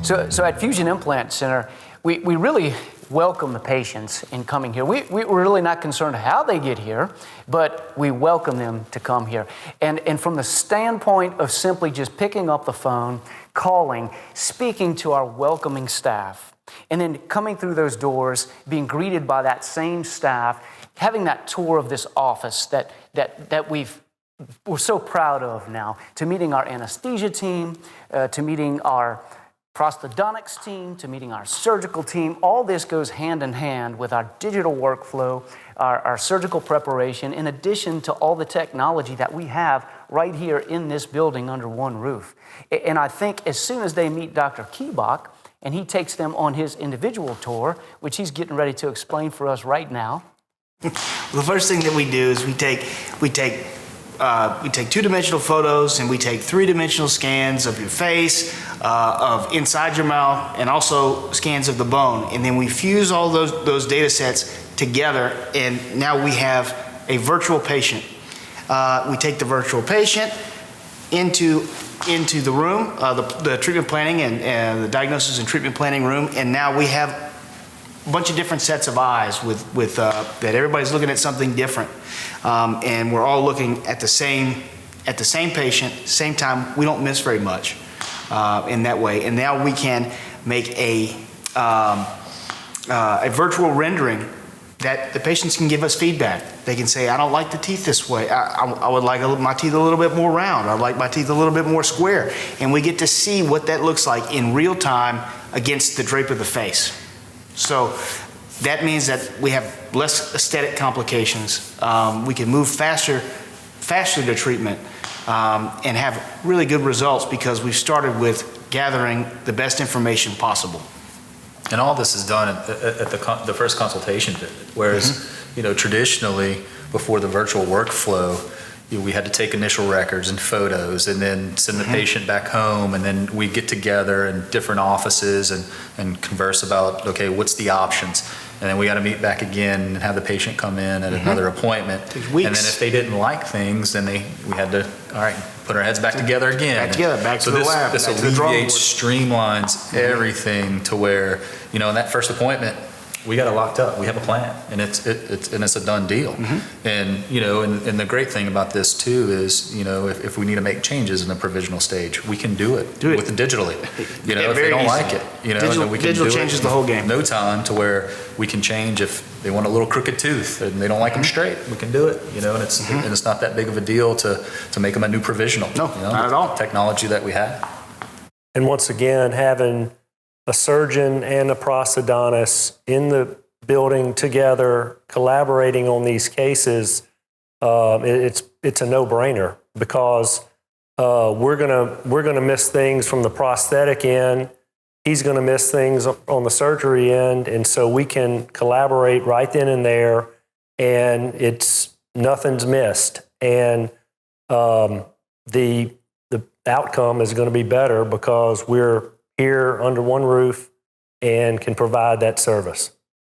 So at Fusion Implant Center, we really welcome the patients in coming here. We're really not concerned how they get here, but we welcome them to come here. And from the standpoint of simply just picking up the phone, calling, speaking to our welcoming staff, and then coming through those doors, being greeted by that same staff, having that tour of this office that we're so proud of now, to meeting our anesthesia team, to meeting our prosthodontics team, to meeting our surgical team. All this goes hand in hand with our digital workflow, our surgical preparation, in addition to all the technology that we have right here in this building under one roof. And I think as soon as they meet Dr. Keebach, and he takes them on his individual tour, which he's getting ready to explain for us right now. The first thing that we do is we take two-dimensional photos and we take three-dimensional scans of your face, of inside your mouth, and also scans of the bone. And then we fuse all those data sets together, and now we have a virtual patient. We take the virtual patient into the room, the treatment planning and the diagnosis and treatment planning room, and now we have a bunch of different sets of eyes with that everybody's looking at something different, and we're all looking at the same patient, same time. We don't miss very much in that way, and now we can make a virtual rendering that the patients can give us feedback. They can say, I don't like the teeth this way. I would like my teeth a little bit more round. I'd like my teeth a little bit more square. And we get to see what that looks like in real time against the drape of the face. So that means that we have less aesthetic complications. We can move faster to treatment and have really good results because we've started with gathering the best information possible. And all this is done at the first consultation visit, whereas traditionally before the virtual workflow, we had to take initial records and photos and then send the patient back home, and then we get together in different offices and converse about, okay, what's the options? And then we got to meet back again and have the patient come in at another appointment. And then if they didn't like things, then we had to, all right, put our heads back together again. Back to the lab. This alleviates, streamlines everything to where, in that first appointment, we got it locked up. We have a plan, and it's a done deal. And and the great thing about this too is, if we need to make changes in the provisional stage, we can do it with digitally. If they don't like it, digital changes the whole game. No time to where we can change if they want a little crooked tooth and they don't like them straight. We can do it. And it's not that big of a deal to make them a new provisional. No, not at all. Technology that we have. And once again, having a surgeon and a prosthodontist in the building together, collaborating on these cases, it's a no-brainer because we're gonna miss things from the prosthetic end. He's gonna miss things on the surgery end, and so we can collaborate right then and there, and nothing's missed. And the outcome is going to be better because we're here under one roof and can provide that service.